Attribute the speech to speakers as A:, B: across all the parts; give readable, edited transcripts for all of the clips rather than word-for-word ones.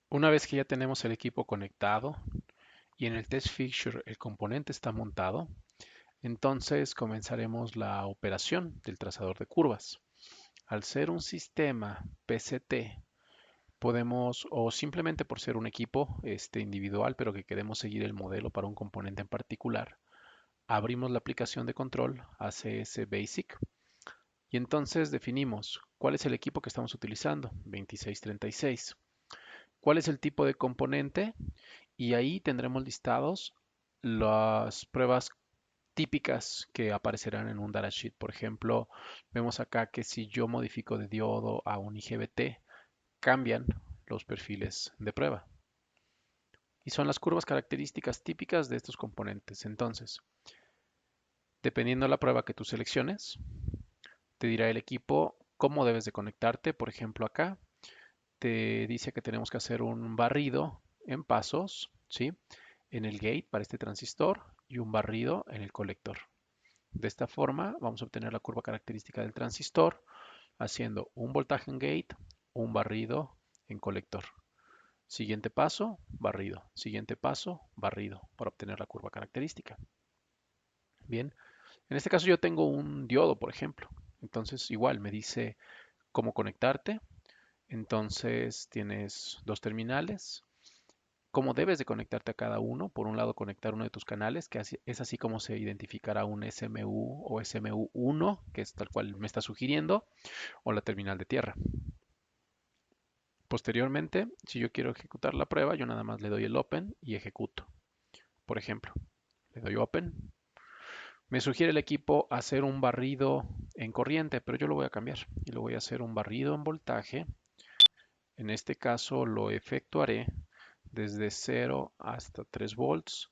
A: Una vez que ya tenemos el equipo conectado y en el test fixture el componente está montado, entonces comenzaremos la operación del trazador de curvas. Al ser un sistema PCT, podemos, o simplemente por ser un equipo individual, pero que queremos seguir el modelo para un componente en particular, abrimos la aplicación de control ACS Basic y entonces definimos cuál es el equipo que estamos utilizando, 2636. ¿Cuál es el tipo de componente? Y ahí tendremos listados las pruebas típicas que aparecerán en un datasheet. Por ejemplo, vemos acá que si yo modifico de diodo a un IGBT, cambian los perfiles de prueba. Y son las curvas características típicas de estos componentes. Entonces, dependiendo de la prueba que tú selecciones, te dirá el equipo cómo debes de conectarte. Por ejemplo, acá te dice que tenemos que hacer un barrido en pasos, ¿sí? En el gate para este transistor y un barrido en el colector. De esta forma vamos a obtener la curva característica del transistor haciendo un voltaje en gate, un barrido en colector. Siguiente paso, barrido. Siguiente paso, barrido para obtener la curva característica. Bien, en este caso yo tengo un diodo, por ejemplo. Entonces igual me dice cómo conectarte. Entonces tienes dos terminales, cómo debes de conectarte a cada uno. Por un lado, conectar uno de tus canales, que es así como se identificará un SMU o SMU1, que es tal cual me está sugiriendo, o la terminal de tierra. Posteriormente, si yo quiero ejecutar la prueba, yo nada más le doy el Open y ejecuto. Por ejemplo, le doy Open. Me sugiere el equipo hacer un barrido en corriente, pero yo lo voy a cambiar y lo voy a hacer un barrido en voltaje. En este caso lo efectuaré desde 0 hasta 3 volts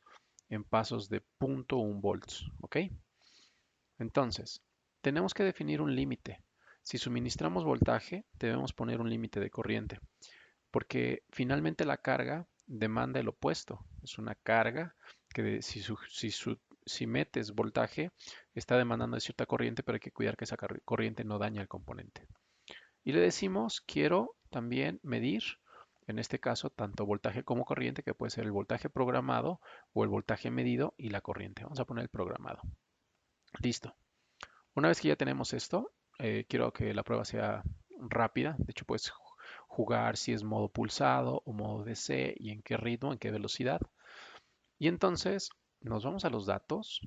A: en pasos de 0.1 volts. ¿Ok? Entonces, tenemos que definir un límite. Si suministramos voltaje, debemos poner un límite de corriente, porque finalmente la carga demanda el opuesto. Es una carga que si metes voltaje, está demandando de cierta corriente, pero hay que cuidar que esa corriente no dañe al componente. Y le decimos, quiero también medir, en este caso, tanto voltaje como corriente, que puede ser el voltaje programado o el voltaje medido y la corriente. Vamos a poner el programado. Listo. Una vez que ya tenemos esto, quiero que la prueba sea rápida. De hecho, puedes jugar si es modo pulsado o modo DC y en qué ritmo, en qué velocidad. Y entonces nos vamos a los datos,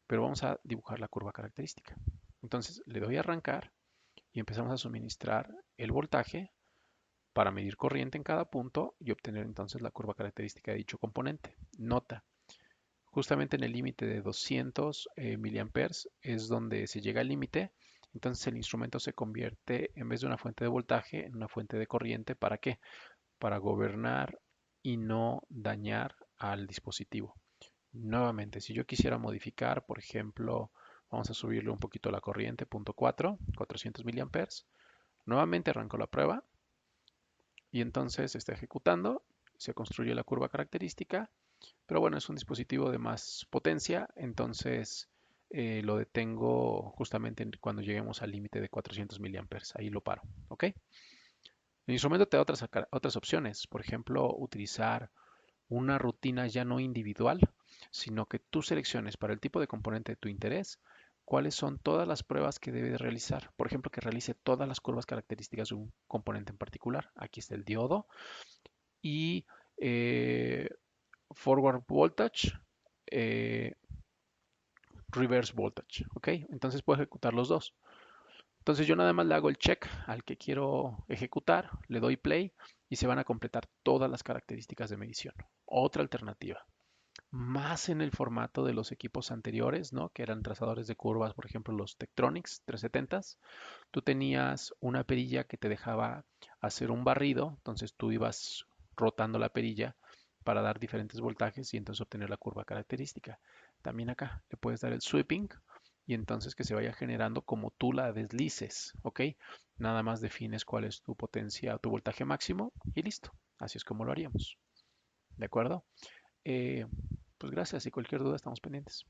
A: pero vamos a dibujar la curva característica. Entonces le doy a arrancar y empezamos a suministrar el voltaje para medir corriente en cada punto y obtener entonces la curva característica de dicho componente. Nota, justamente en el límite de 200 miliamperes es donde se llega al límite, entonces el instrumento se convierte en vez de una fuente de voltaje en una fuente de corriente. ¿Para qué? Para gobernar y no dañar al dispositivo. Nuevamente, si yo quisiera modificar, por ejemplo, vamos a subirle un poquito la corriente, punto 4, 400 miliamperes. Nuevamente arranco la prueba y entonces está ejecutando, se construye la curva característica, pero bueno, es un dispositivo de más potencia, entonces lo detengo justamente cuando lleguemos al límite de 400 miliamperes, ahí lo paro, ¿ok? El instrumento te da otras opciones, por ejemplo, utilizar una rutina ya no individual, sino que tú selecciones para el tipo de componente de tu interés cuáles son todas las pruebas que debe realizar. Por ejemplo, que realice todas las curvas características de un componente en particular. Aquí está el diodo y eh, forward voltage, eh, reverse voltage. ¿Ok? Entonces puedo ejecutar los dos. Entonces yo nada más le hago el check al que quiero ejecutar, le doy play y se van a completar todas las características de medición. Otra alternativa. Más en el formato de los equipos anteriores, ¿no? Que eran trazadores de curvas, por ejemplo, los Tektronix 370. Tú tenías una perilla que te dejaba hacer un barrido, entonces tú ibas rotando la perilla para dar diferentes voltajes y entonces obtener la curva característica. También acá le puedes dar el sweeping y entonces que se vaya generando como tú la deslices, ¿ok? Nada más defines cuál es tu potencia, tu voltaje máximo y listo. Así es como lo haríamos, ¿de acuerdo? Eh, pues gracias y cualquier duda estamos pendientes.